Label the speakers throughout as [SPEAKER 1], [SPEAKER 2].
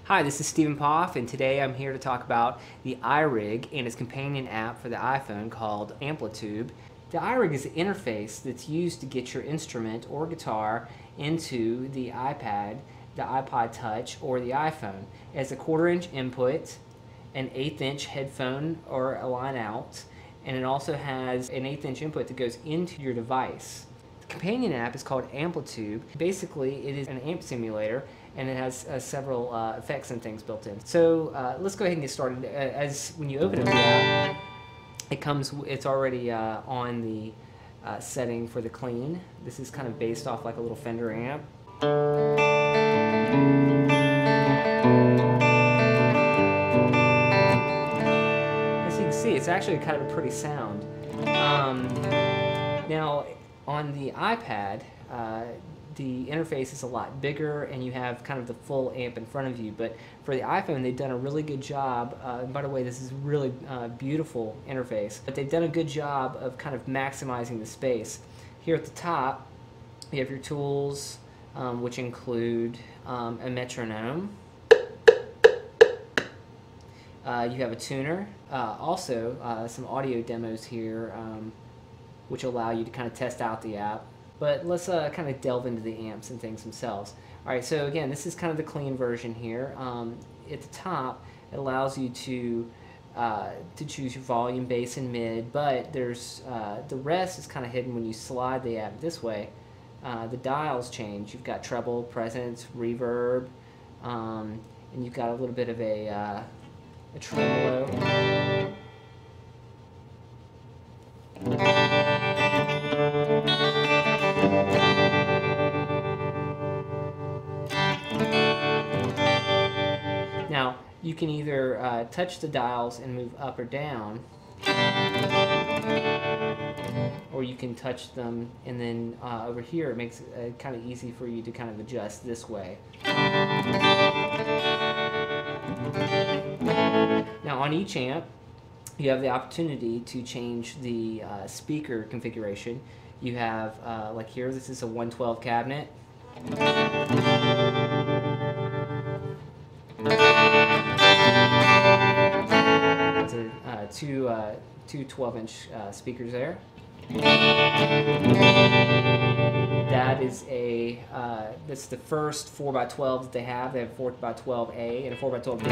[SPEAKER 1] Hi, this is Stephen Poff, and today I'm here to talk about the iRig and its companion app for the iPhone called Amplitude. The iRig is an interface that's used to get your instrument or guitar into the iPad, the iPod Touch, or the iPhone. It has a 1/4-inch input, an 1/8-inch headphone or a line out, and it also has an 1/8-inch input that goes into your device. The companion app is called Amplitude. Basically, it is an amp simulator, and it has several effects and things built in. So let's go ahead and get started. As when you open up the app, it's already on the setting for the clean. This is kind of based off like a little Fender amp. As you can see, it's actually kind of a pretty sound. Now, on the iPad, the interface is a lot bigger and you have kind of the full amp in front of you, but for the iPhone they've done a really good job. And by the way, this is a really beautiful interface, but they've done a good job of kind of maximizing the space. Here at the top you have your tools, which include a metronome. You have a tuner, also some audio demos here, which allow you to kind of test out the app. But let's kind of delve into the amps and things themselves. Alright, so again, this is kind of the clean version here. At the top, it allows you to choose your volume, bass, and mid, but there's the rest is kind of hidden when you slide the app this way. The dials change. You've got treble, presence, reverb, and you've got a little bit of a tremolo. Now, you can either touch the dials and move up or down, or you can touch them and then over here it makes it kind of easy for you to kind of adjust this way. Now, on each amp, you have the opportunity to change the speaker configuration. You have, like here, this is a 112 cabinet. It's two 12-inch speakers there. That is that's the first 4x12 that they have. They have 4x12A and a 4x12B.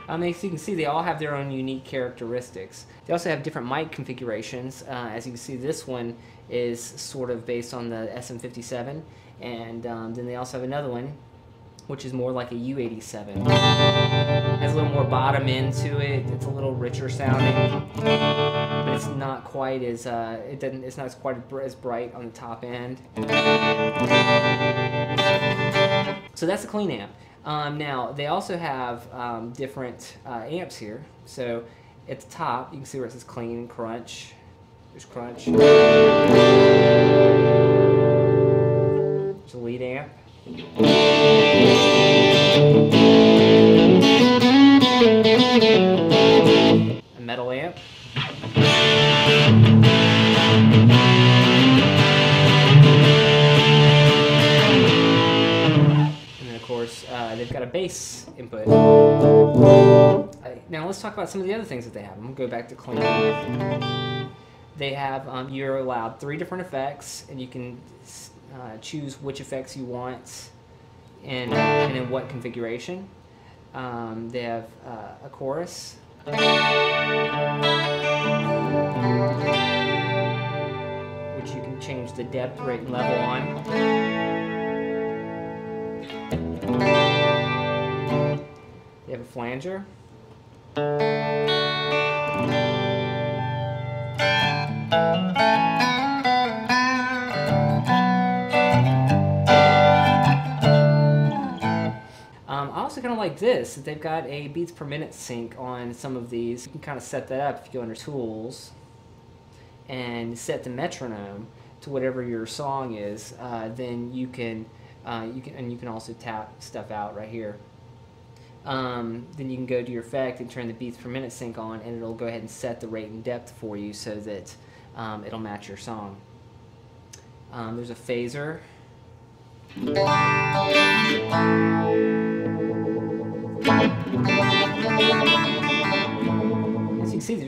[SPEAKER 1] As you can see, they all have their own unique characteristics. They also have different mic configurations. As you can see, this one is sort of based on the SM57, and then they also have another one which is more like a U87. It has a little more bottom end to it. It's a little richer sounding, but it's not quite as it's not quite as bright on the top end. So that's a clean amp. Now they also have different amps here. So at the top you can see where it says clean and crunch. There's crunch. There's a lead amp. A metal amp. And then of course they've got a bass input. Now let's talk about some of the other things that they have. I'm going to go back to clean. They have, you're allowed 3 different effects, and you can choose which effects you want and in what configuration. They have a chorus, which you can change the depth, rate, and level on. They have a flanger. I also kind of like this, that they've got a beats per minute sync on some of these. You can kind of set that up if you go under Tools and set the metronome to whatever your song is. Then you can also tap stuff out right here. Then you can go to your effect and turn the beats per minute sync on, and it'll go ahead and set the rate and depth for you so that it'll match your song. There's a phaser.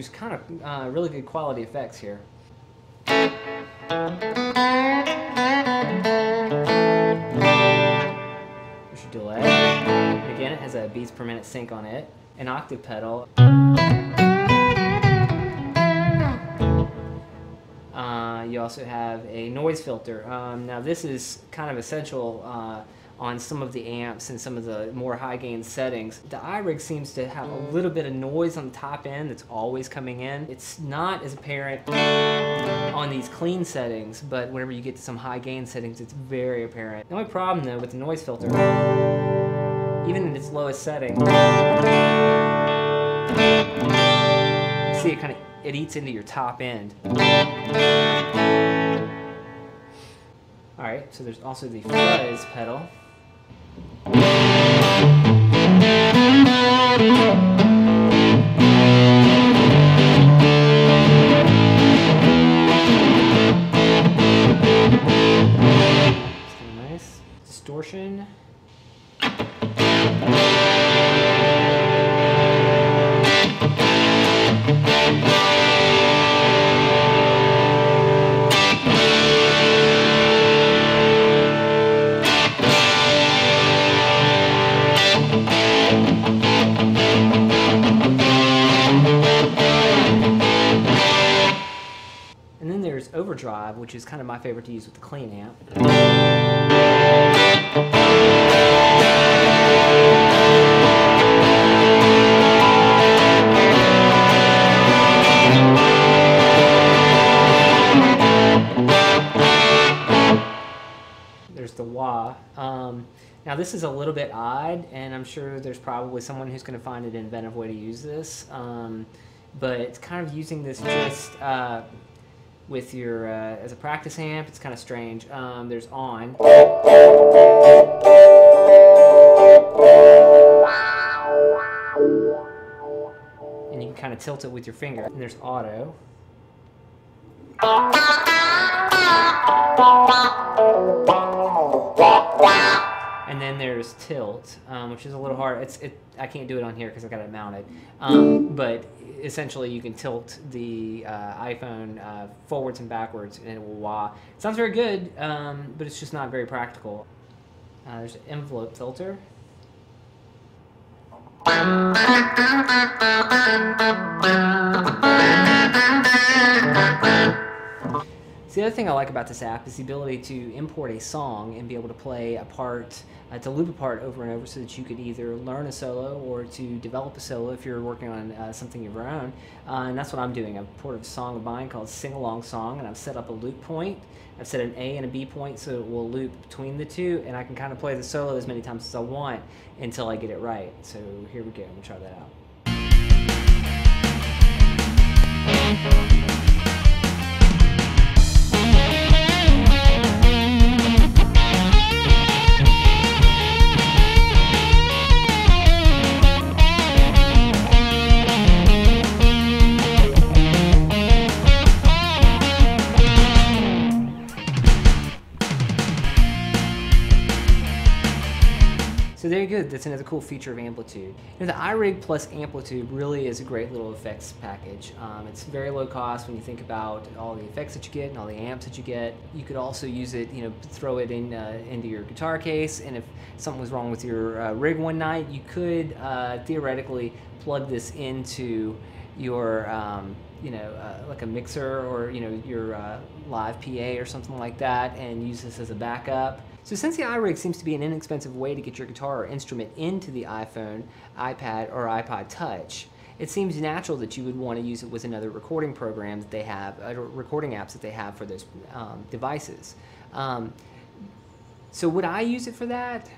[SPEAKER 1] produce kind of really good quality effects here. There's your delay. And again, it has a beats per minute sync on it. An octave pedal. You also have a noise filter. Now this is kind of essential on some of the amps and some of the more high gain settings. The iRig seems to have a little bit of noise on the top end that's always coming in. It's not as apparent on these clean settings, but whenever you get to some high gain settings, it's very apparent. The only problem though with the noise filter, even in its lowest setting, see it eats into your top end. Alright, so there's also the fuzz pedal. Still nice. Distortion. And then there's overdrive, which is kind of my favorite to use with the clean amp. There's the wah. Now this is a little bit odd, and I'm sure there's probably someone who's going to find an inventive way to use this. But it's kind of using this just with your as a practice amp. It's kind of strange. There's on. And you can kind of tilt it with your finger. And there's auto. And then there's tilt, which is a little hard. I can't do it on here because I've got it mounted. But essentially, you can tilt the iPhone forwards and backwards, and it will wah. It sounds very good, but it's just not very practical. There's an envelope filter. So the other thing I like about this app is the ability to import a song and be able to play a part, to loop a part over and over, so that you could either learn a solo or to develop a solo if you're working on something of your own. And that's what I'm doing. I've ported a song of mine called Sing Along Song, and I've set up a loop point. I've set an A and a B point so it will loop between the two, and I can kind of play the solo as many times as I want until I get it right. So here we go. I'm going to try that out. So there you go, that's another cool feature of Amplitude. Now, the iRig plus Amplitude really is a great little effects package. It's very low cost when you think about all the effects that you get and all the amps that you get. You could also use it, throw it in into your guitar case, and if something was wrong with your rig one night, you could theoretically plug this into your like a mixer or your live PA or something like that, and use this as a backup. So since the iRig seems to be an inexpensive way to get your guitar or instrument into the iPhone, iPad, or iPod Touch, it seems natural that you would want to use it with another recording program that they have, recording apps that they have for those devices. So would I use it for that?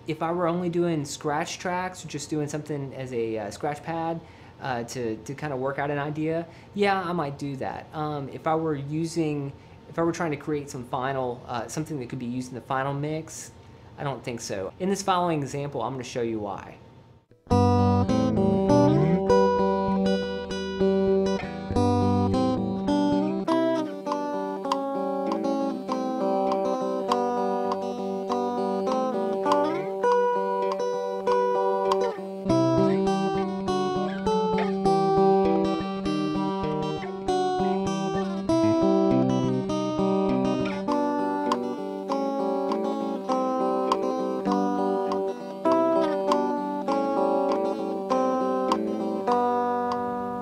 [SPEAKER 1] If I were only doing scratch tracks or just doing something as a scratch pad to kind of work out an idea, yeah, I might do that. If I were trying to create some final, something that could be used in the final mix, I don't think so. In this following example, I'm going to show you why.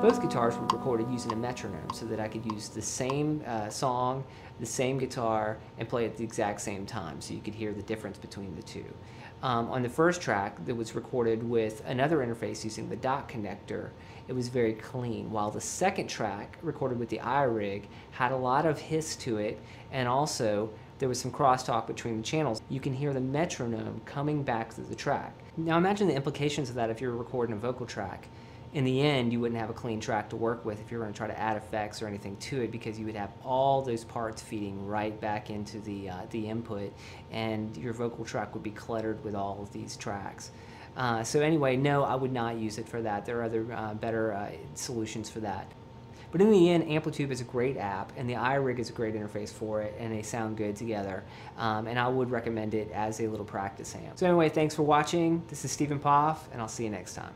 [SPEAKER 1] Both guitars were recorded using a metronome so that I could use the same song, the same guitar, and play at the exact same time so you could hear the difference between the two. On the first track that was recorded with another interface using the dot connector, it was very clean, while the second track recorded with the iRig had a lot of hiss to it, and also there was some crosstalk between the channels. You can hear the metronome coming back through the track. Now imagine the implications of that if you're recording a vocal track. In the end, you wouldn't have a clean track to work with if you're going to try to add effects or anything to it, because you would have all those parts feeding right back into the input, and your vocal track would be cluttered with all of these tracks. So anyway, no, I would not use it for that. There are other better solutions for that. But in the end, Amplitude is a great app, and the iRig is a great interface for it, and they sound good together. And I would recommend it as a little practice amp. So anyway, thanks for watching. This is Stephen Poff, and I'll see you next time.